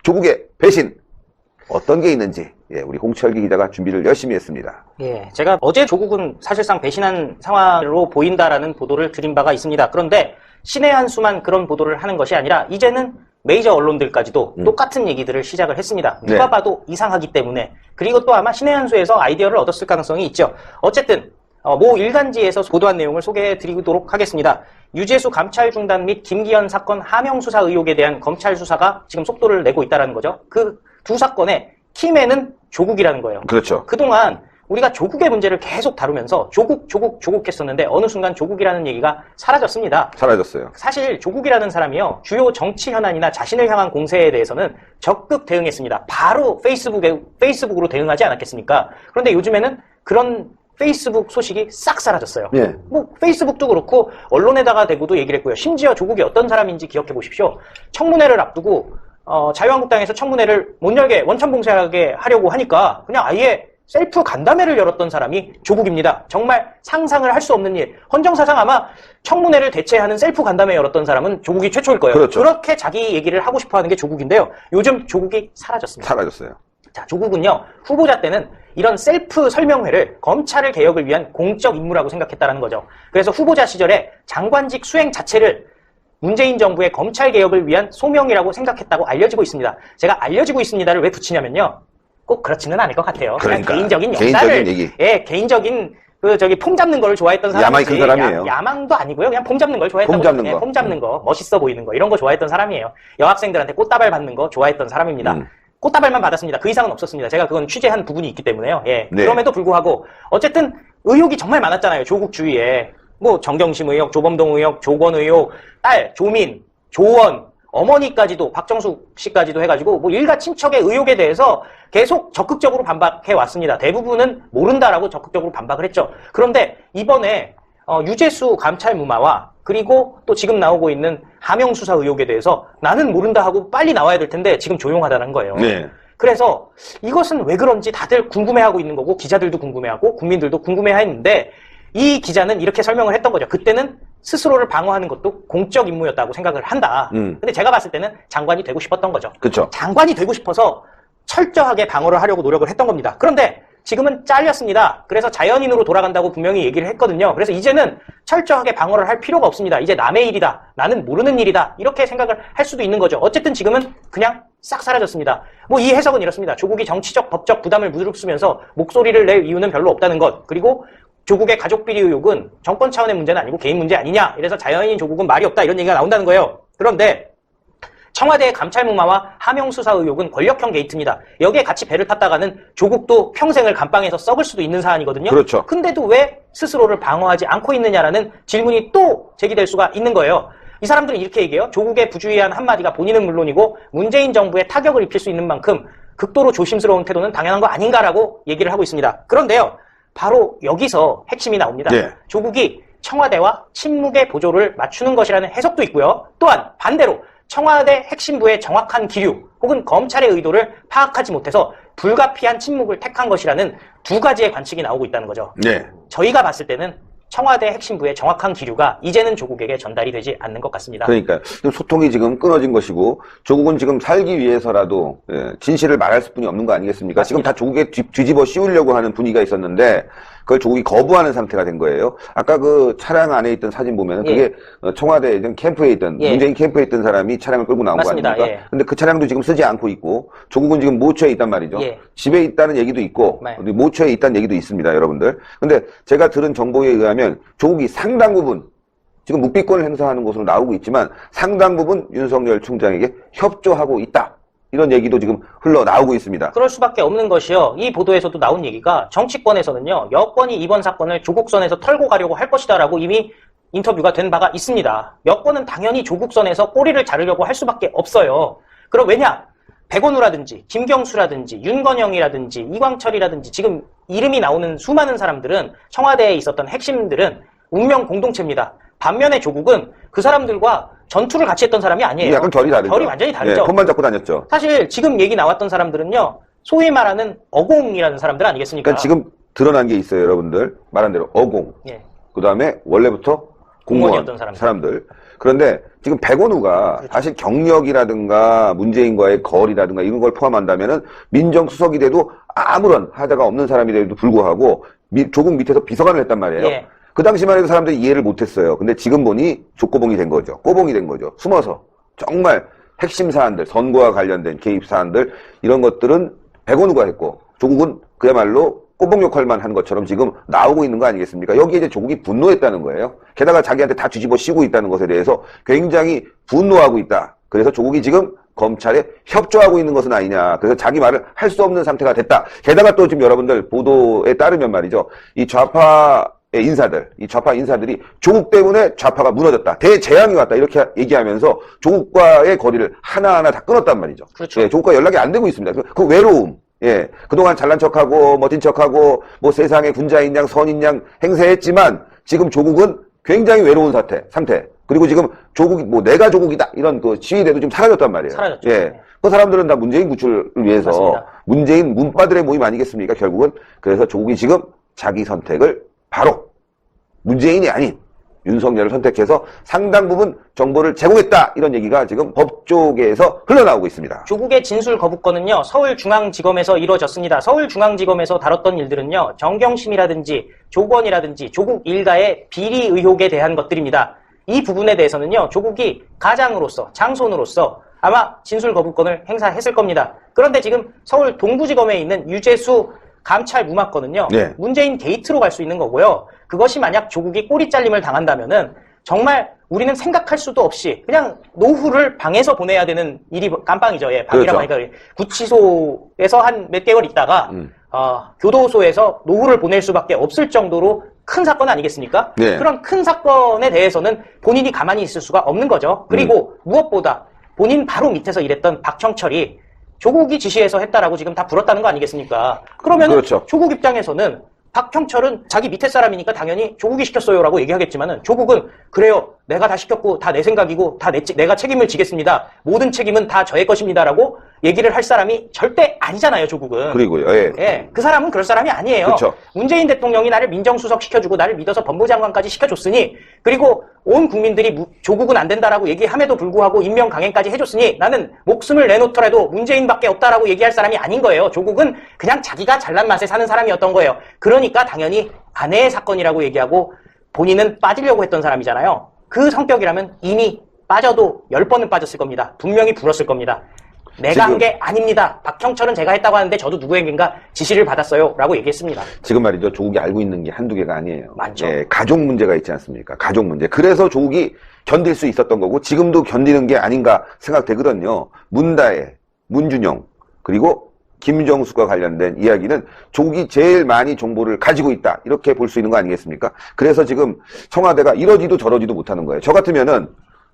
조국의 배신 어떤 게 있는지 우리 홍철기 기자가 준비를 열심히 했습니다. 예, 제가 어제 조국은 사실상 배신한 상황으로 보인다라는 보도를 드린 바가 있습니다. 그런데 신의 한 수만 그런 보도를 하는 것이 아니라 이제는 메이저 언론들까지도 똑같은 얘기들을 시작을 했습니다. 누가 봐도 이상하기 때문에. 그리고 또 아마 신의 한 수에서 아이디어를 얻었을 가능성이 있죠. 어쨌든 모 일간지에서 보도한 내용을 소개해드리도록 하겠습니다. 유재수 감찰 중단 및 김기현 사건 하명 수사 의혹에 대한 검찰 수사가 지금 속도를 내고 있다는 거죠. 그 두 사건의 키맨은 조국이라는 거예요. 그렇죠. 그동안 우리가 조국의 문제를 계속 다루면서 조국 했었는데 어느 순간 조국이라는 얘기가 사라졌습니다. 사라졌어요. 사실 조국이라는 사람이요, 주요 정치 현안이나 자신을 향한 공세에 대해서는 적극 대응했습니다. 바로 페이스북으로 대응하지 않았겠습니까? 그런데 요즘에는 그런 페이스북 소식이 싹 사라졌어요. 예. 뭐 페이스북도 그렇고 언론에다가 대고도 얘기를 했고요. 심지어 조국이 어떤 사람인지 기억해 보십시오. 청문회를 앞두고 자유한국당에서 청문회를 못 열게 원천봉쇄하게 하려고 하니까 그냥 아예 셀프 간담회를 열었던 사람이 조국입니다. 정말 상상을 할 수 없는 일. 헌정사상 아마 청문회를 대체하는 셀프 간담회 열었던 사람은 조국이 최초일 거예요. 그렇죠. 그렇게 자기 얘기를 하고 싶어 하는 게 조국인데요. 요즘 조국이 사라졌습니다. 사라졌어요. 자, 조국은요, 후보자 때는 이런 셀프 설명회를 검찰을 개혁을 위한 공적 임무라고 생각했다는 거죠. 그래서 후보자 시절에 장관직 수행 자체를 문재인 정부의 검찰 개혁을 위한 소명이라고 생각했다고 알려지고 있습니다. 제가 알려지고 있습니다를 왜 붙이냐면요, 꼭 그렇지는 않을 것 같아요. 그러니까, 그냥 개인적인 역사를, 개인적인 얘기. 예, 개인적인 폼 잡는 걸 좋아했던 사람이지. 야망이 큰 사람이에요. 야망도 아니고요. 그냥 폼 잡는 걸 좋아했던 폼 잡는 거. 폼 잡는 거, 멋있어 보이는 거, 이런 거 좋아했던 사람이에요. 여학생들한테 꽃다발 받는 거 좋아했던 사람입니다. 꽃다발만 받았습니다. 그 이상은 없었습니다. 제가 그건 취재한 부분이 있기 때문에요. 예. 네. 그럼에도 불구하고 어쨌든 의혹이 정말 많았잖아요. 조국 주위에. 뭐 정경심 의혹, 조범동 의혹, 조건 의혹, 딸 조민, 조원, 어머니까지도, 박정숙 씨까지도 해가지고 뭐 일가 친척의 의혹에 대해서 계속 적극적으로 반박해 왔습니다. 대부분은 모른다라고 적극적으로 반박을 했죠. 그런데 이번에 유재수 감찰 무마와 그리고 또 지금 나오고 있는 하명 수사 의혹에 대해서 나는 모른다 하고 빨리 나와야 될 텐데 지금 조용하다는 거예요. 네. 그래서 이것은 왜 그런지 다들 궁금해하고 있는 거고, 기자들도 궁금해하고 국민들도 궁금해했는데 이 기자는 이렇게 설명을 했던 거죠. 그때는 스스로를 방어하는 것도 공적 임무였다고 생각을 한다. 근데 제가 봤을 때는 장관이 되고 싶었던 거죠. 그렇죠. 장관이 되고 싶어서 철저하게 방어를 하려고 노력을 했던 겁니다. 그런데 지금은 잘렸습니다. 그래서 자연인으로 돌아간다고 분명히 얘기를 했거든요. 그래서 이제는 철저하게 방어를 할 필요가 없습니다. 이제 남의 일이다. 나는 모르는 일이다. 이렇게 생각을 할 수도 있는 거죠. 어쨌든 지금은 그냥 싹 사라졌습니다. 뭐 이 해석은 이렇습니다. 조국이 정치적, 법적 부담을 무릅쓰면서 목소리를 낼 이유는 별로 없다는 것. 그리고 조국의 가족 비리 의혹은 정권 차원의 문제는 아니고 개인 문제 아니냐. 이래서 자연인 조국은 말이 없다. 이런 얘기가 나온다는 거예요. 그런데 청와대의 감찰 무마와 하명 수사 의혹은 권력형 게이트입니다. 여기에 같이 배를 탔다가는 조국도 평생을 감방에서 썩을 수도 있는 사안이거든요. 그렇죠. 근데도 왜 스스로를 방어하지 않고 있느냐라는 질문이 또 제기될 수가 있는 거예요. 이 사람들은 이렇게 얘기해요. 조국의 부주의한 한마디가 본인은 물론이고 문재인 정부에 타격을 입힐 수 있는 만큼 극도로 조심스러운 태도는 당연한 거 아닌가라고 얘기를 하고 있습니다. 그런데요, 바로 여기서 핵심이 나옵니다. 네. 조국이 청와대와 침묵의 보조를 맞추는 것이라는 해석도 있고요. 또한 반대로 청와대 핵심부의 정확한 기류 혹은 검찰의 의도를 파악하지 못해서 불가피한 침묵을 택한 것이라는 두 가지의 관측이 나오고 있다는 거죠. 네. 저희가 봤을 때는 청와대 핵심부의 정확한 기류가 이제는 조국에게 전달이 되지 않는 것 같습니다. 그러니까 소통이 지금 끊어진 것이고 조국은 지금 살기 위해서라도 진실을 말할 수뿐이 없는 거 아니겠습니까? 맞습니다. 지금 다 조국에 뒤집어 씌우려고 하는 분위기가 있었는데 그걸 조국이 거부하는 상태가 된 거예요. 아까 그 차량 안에 있던 사진 보면 그게 청와대 캠프에 있던 문재인 캠프에 있던 사람이 차량을 끌고 나온 맞습니다. 거 아닙니까? 근데 그 차량도 지금 쓰지 않고 있고 조국은 지금 모처에 있단 말이죠. 집에 있다는 얘기도 있고 모처에 있다는 얘기도 있습니다, 여러분들. 근데 제가 들은 정보에 의하면 조국이 상당 부분 지금 묵비권을 행사하는 것으로 나오고 있지만 상당 부분 윤석열 총장에게 협조하고 있다. 이런 얘기도 지금 흘러나오고 있습니다. 그럴 수밖에 없는 것이요. 이 보도에서도 나온 얘기가 정치권에서는요, 여권이 이번 사건을 조국선에서 털고 가려고 할 것이다라고 이미 인터뷰가 된 바가 있습니다. 여권은 당연히 조국선에서 꼬리를 자르려고 할 수밖에 없어요. 그럼 왜냐? 백원우라든지 김경수라든지 윤건영이라든지 이광철이라든지 지금 이름이 나오는 수많은 사람들은 청와대에 있었던 핵심들은 운명 공동체입니다. 반면에 조국은 그 사람들과 전투를 같이 했던 사람이 아니에요. 약간 결이 다르죠. 결이 완전히 다르죠. 폰만 잡고 다녔죠. 사실 지금 얘기 나왔던 사람들은요, 소위 말하는 어공이라는 사람들 아니겠습니까? 그러니까 지금 드러난 게 있어요, 여러분들. 말한 대로 어공. 그 다음에 원래부터 공무원이었던 사람들. 그런데 지금 백원우가 그렇죠. 사실 경력이라든가 문재인과의 거리라든가 이런 걸 포함한다면은 민정수석이 돼도 아무런 하자가 없는 사람이 돼도 불구하고 조국 밑에서 비서관을 했단 말이에요. 예. 그 당시만 해도 사람들이 이해를 못했어요. 근데 지금 보니 족고봉이 된 거죠. 꼬봉이 된 거죠. 숨어서 정말 핵심 사안들, 선거와 관련된 개입 사안들 이런 것들은 백원우가 했고 조국은 그야말로 꼬봉 역할만 한 것처럼 지금 나오고 있는 거 아니겠습니까? 여기에 이제 조국이 분노했다는 거예요. 게다가 자기한테 다 뒤집어 씌우고 있다는 것에 대해서 굉장히 분노하고 있다. 그래서 조국이 지금 검찰에 협조하고 있는 것은 아니냐. 그래서 자기 말을 할 수 없는 상태가 됐다. 게다가 또 지금 여러분들 보도에 따르면 말이죠. 이 좌파 인사들이 조국 때문에 좌파가 무너졌다. 대재앙이 왔다. 이렇게 얘기하면서 조국과의 거리를 하나하나 다 끊었단 말이죠. 그렇죠. 예, 조국과 연락이 안 되고 있습니다. 그 외로움. 예, 그동안 잘난 척하고 멋진 척하고 뭐 세상에 군자인 양 선인 양 행세했지만 지금 조국은 굉장히 외로운 상태. 그리고 지금 조국이 뭐 내가 조국이다 이런 그 시위대도 지금 사라졌단 말이에요. 사라졌죠. 예. 그 사람들은 다 문재인 구출을 위해서 맞습니다. 문재인 문바들의 모임 아니겠습니까? 결국은 그래서 조국이 지금 자기 선택을 바로 문재인이 아닌 윤석열을 선택해서 상당 부분 정보를 제공했다 이런 얘기가 지금 법조계에서 흘러나오고 있습니다. 조국의 진술 거부권은요, 서울중앙지검에서 이루어졌습니다. 서울중앙지검에서 다뤘던 일들은요, 정경심이라든지 조건이라든지 조국 일가의 비리 의혹에 대한 것들입니다. 이 부분에 대해서는요, 조국이 가장으로서, 장손으로서 아마 진술 거부권을 행사했을 겁니다. 그런데 지금 서울 동부지검에 있는 유재수 감찰 무마건은요, 네. 문재인 게이트로 갈 수 있는 거고요. 그것이 만약 조국이 꼬리 잘림을 당한다면은 정말 우리는 생각할 수도 없이 그냥 노후를 방에서 보내야 되는 일이 깜빵이죠. 예, 방이라고 그렇죠. 하니까 구치소에서 한 몇 개월 있다가 교도소에서 노후를 보낼 수밖에 없을 정도로 큰 사건 아니겠습니까? 네. 그런 큰 사건에 대해서는 본인이 가만히 있을 수가 없는 거죠. 그리고 무엇보다 본인 바로 밑에서 일했던 박형철이 조국이 지시해서 했다라고 지금 다 불었다는 거 아니겠습니까? 그러면 그렇죠. 조국 입장에서는 박형철은 자기 밑에 사람이니까 당연히 조국이 시켰어요라고 얘기하겠지만은 조국은 그래요. 내가 다 시켰고 다 내 생각이고 다 내가 책임을 지겠습니다. 모든 책임은 다 저의 것입니다라고 얘기를 할 사람이 절대 아니잖아요, 조국은. 그리고요. 예. 예, 그 사람은 그럴 사람이 아니에요. 그렇죠. 문재인 대통령이 나를 민정수석 시켜주고 나를 믿어서 법무장관까지 시켜줬으니 그리고 온 국민들이 조국은 안 된다라고 얘기함에도 불구하고 임명 강행까지 해줬으니 나는 목숨을 내놓더라도 문재인밖에 없다라고 얘기할 사람이 아닌 거예요. 조국은 그냥 자기가 잘난 맛에 사는 사람이었던 거예요. 그러니까 당연히 아내의 사건이라고 얘기하고 본인은 빠지려고 했던 사람이잖아요. 그 성격이라면 이미 빠져도 10번은 빠졌을 겁니다. 분명히 불었을 겁니다. 내가 한 게 아닙니다. 박형철은 제가 했다고 하는데 저도 누구에겐가 지시를 받았어요. 라고 얘기했습니다. 지금 말이죠. 조국이 알고 있는 게 한두 개가 아니에요. 맞죠. 예, 가족 문제가 있지 않습니까? 가족 문제. 그래서 조국이 견딜 수 있었던 거고 지금도 견디는 게 아닌가 생각되거든요. 문다혜, 문준영, 그리고 김정숙과 관련된 이야기는 조국이 제일 많이 정보를 가지고 있다. 이렇게 볼 수 있는 거 아니겠습니까? 그래서 지금 청와대가 이러지도 저러지도 못하는 거예요. 저 같으면은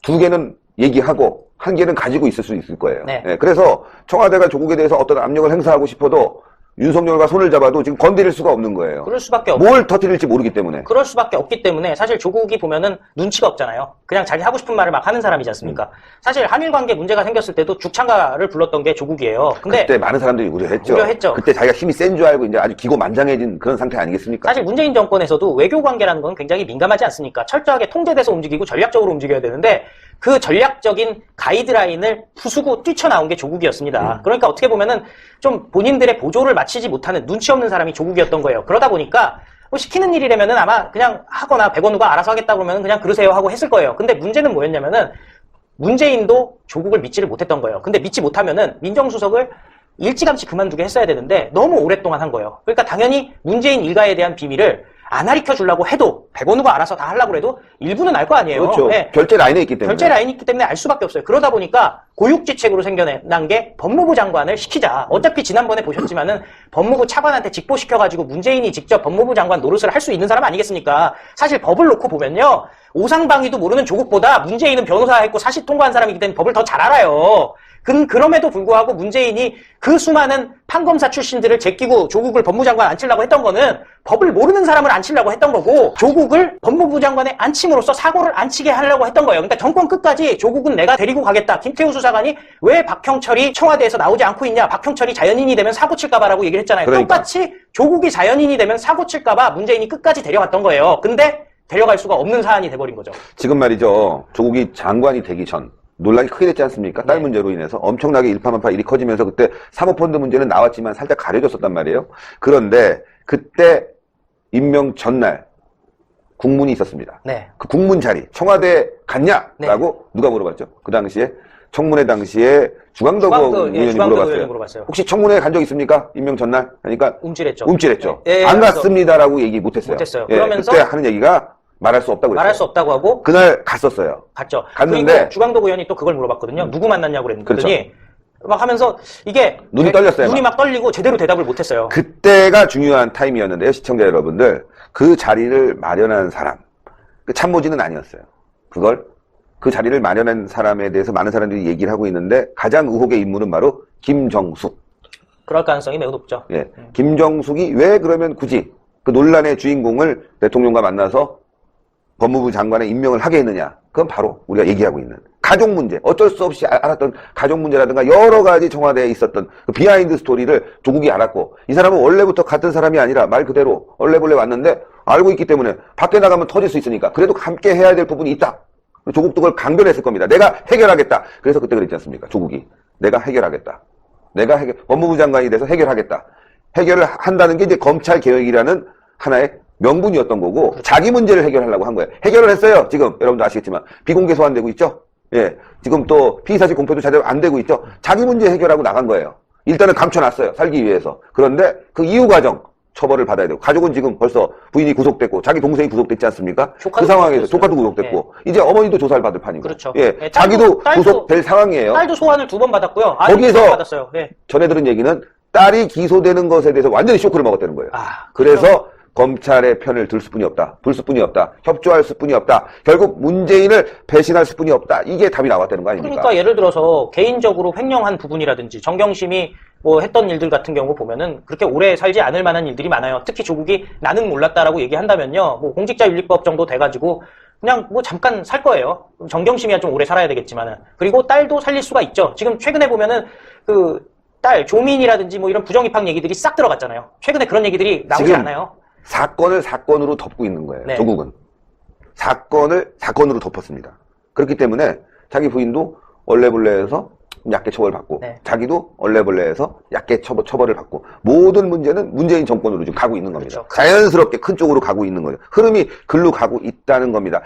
두 개는 얘기하고 한 개는 가지고 있을 수 있을 거예요. 네. 예, 그래서 청와대가 조국에 대해서 어떤 압력을 행사하고 싶어도 윤석열과 손을 잡아도 지금 건드릴 수가 없는 거예요. 그럴 수밖에 없죠. 뭘 터뜨릴지 모르기 때문에. 그럴 수밖에 없기 때문에 사실 조국이 보면은 눈치가 없잖아요. 그냥 자기 하고 싶은 말을 막 하는 사람이지 않습니까? 사실 한일 관계 문제가 생겼을 때도 죽창가를 불렀던 게 조국이에요. 근데 그때 많은 사람들이 우려했죠. 그때 자기가 힘이 센 줄 알고 이제 아주 기고만장해진 그런 상태 아니겠습니까? 사실 문재인 정권에서도 외교 관계라는 건 굉장히 민감하지 않습니까? 철저하게 통제돼서 움직이고 전략적으로 움직여야 되는데 그 전략적인 가이드라인을 부수고 뛰쳐나온 게 조국이었습니다. 그러니까 어떻게 보면은 좀 본인들의 보조를 마치지 못하는 눈치 없는 사람이 조국이었던 거예요. 그러다 보니까 뭐 시키는 일이라면은 아마 그냥 하거나 백원우가 알아서 하겠다 그러면 그냥 그러세요 하고 했을 거예요. 근데 문제는 뭐였냐면은 문재인도 조국을 믿지를 못했던 거예요. 근데 믿지 못하면은 민정수석을 일찌감치 그만두게 했어야 되는데 너무 오랫동안 한 거예요. 그러니까 당연히 문재인 일가에 대한 비밀을 안 가르쳐주려고 해도 백원우가 알아서 다 하려고 해도 일부는 알 거 아니에요. 그렇죠. 네. 결제 라인에 있기 때문에. 결제 라인이 있기 때문에 알 수밖에 없어요. 그러다 보니까 고육지책으로 생겨난 게 법무부 장관을 시키자. 어차피 지난번에 보셨지만은 법무부 차관한테 직보시켜가지고 문재인이 직접 법무부 장관 노릇을 할 수 있는 사람 아니겠습니까? 사실 법을 놓고 보면요. 오상방위도 모르는 조국보다 문재인은 변호사 했고 사실 통과한 사람이기 때문에 법을 더 잘 알아요. 그럼에도 불구하고 문재인이 그 수많은 판검사 출신들을 제끼고 조국을 법무장관 앉히려고 했던 거는 법을 모르는 사람을 앉히려고 했던 거고 조국을 법무부 장관에 앉힘으로써 사고를 안 치게 하려고 했던 거예요. 그러니까 정권 끝까지 조국은 내가 데리고 가겠다. 김태우 수사관이 왜 박형철이 청와대에서 나오지 않고 있냐. 박형철이 자연인이 되면 사고 칠까봐라고 얘기를 했잖아요. 그러니까. 똑같이 조국이 자연인이 되면 사고 칠까봐 문재인이 끝까지 데려갔던 거예요. 근데 데려갈 수가 없는 사안이 돼버린 거죠. 지금 말이죠. 조국이 장관이 되기 전 논란이 크게 됐지 않습니까? 딸 문제로 인해서 엄청나게 일파만파 일이 커지면서 그때 사모펀드 문제는 나왔지만 살짝 가려졌었단 말이에요. 그런데 그때 임명 전날 국문이 있었습니다. 네. 그 국문 자리 청와대에 갔냐라고 누가 물어봤죠? 그 당시에 청문회 당시에 주광덕 의원이 물어봤어요. 혹시 청문회 간 적 있습니까? 임명 전날? 하니까 움찔했죠. 안 갔습니다라고 얘기 못했어요. 그러면서 그때 하는 얘기가 말할 수 없다고 했어요. 말할 수 없다고 하고 그날 갔었어요. 갔죠. 갔는데 그리고 주광덕 의원이 또 그걸 물어봤거든요. 누구 만났냐고 그랬더니 그렇죠. 막 하면서 이게 눈이 떨렸어요. 눈이 막 떨리고 제대로 대답을 못했어요. 그때가 중요한 타임이었는데요. 시청자 여러분들. 그 자리를 마련한 사람. 그 참모진은 아니었어요. 그 자리를 마련한 사람에 대해서 많은 사람들이 얘기를 하고 있는데 가장 의혹의 인물은 바로 김정숙. 그럴 가능성이 매우 높죠. 예. 김정숙이 왜 그러면 굳이 그 논란의 주인공을 대통령과 만나서 법무부 장관에 임명을 하게 했느냐. 그건 바로 우리가 얘기하고 있는 가족 문제. 어쩔 수 없이 알았던 가족 문제라든가 여러 가지 청와대에 있었던 그 비하인드 스토리를 조국이 알았고 이 사람은 원래부터 같은 사람이 아니라 말 그대로 얼레벌레 왔는데 알고 있기 때문에 밖에 나가면 터질 수 있으니까 그래도 함께 해야 될 부분이 있다. 조국도 그걸 강변했을 겁니다. 내가 해결하겠다. 그래서 그때 그랬지 않습니까? 조국이. 내가 해결하겠다. 법무부 장관이 돼서 해결하겠다. 해결을 한다는 게 이제 검찰 개혁이라는 하나의 명분이었던 거고 그렇죠. 자기 문제를 해결하려고 한 거예요. 해결을 했어요. 지금 여러분도 아시겠지만 비공개 소환되고 있죠. 예, 지금 또 피의사실 공표도 제대로 안 되고 있죠. 자기 문제 해결하고 나간 거예요. 일단은 감춰놨어요. 살기 위해서. 그런데 그 이후 과정 처벌을 받아야 되고 가족은 지금 벌써 부인이 구속됐고 자기 동생이 구속됐지 않습니까? 그 상황에서 조카도 구속됐고 이제 어머니도 조사를 받을 판이고 그렇죠. 예, 예, 자기도 구속될 상황이에요. 딸도 소환을 2번 받았고요. 거기에서 받았어요. 네. 전해 들은 얘기는 딸이 기소되는 것에 대해서 완전히 쇼크를 먹었다는 거예요. 그래서 검찰의 편을 들 수뿐이 없다. 협조할 수뿐이 없다. 결국 문재인을 배신할 수뿐이 없다. 이게 답이 나왔다는 거 아닙니까? 그러니까 예를 들어서 개인적으로 횡령한 부분이라든지 정경심이 뭐 했던 일들 같은 경우 보면은 그렇게 오래 살지 않을 만한 일들이 많아요. 특히 조국이 나는 몰랐다라고 얘기한다면요. 뭐 공직자윤리법 정도 돼가지고 그냥 뭐 잠깐 살 거예요. 정경심이야 좀 오래 살아야 되겠지만은. 그리고 딸도 살릴 수가 있죠. 지금 최근에 보면은 그 딸 조민이라든지 뭐 이런 부정입학 얘기들이 싹 들어갔잖아요. 최근에 그런 얘기들이 나오지 않아요. 사건을 사건으로 덮고 있는 거예요. 네. 조국은. 사건을 사건으로 덮었습니다. 그렇기 때문에 자기 부인도 얼레벌레에서 약게 처벌받고 자기도 얼레벌레에서 약게 처벌을 받고 모든 문제는 문재인 정권으로 지금 가고 있는 겁니다. 그렇죠. 자연스럽게 큰 쪽으로 가고 있는 거예요. 흐름이 글로 가고 있다는 겁니다.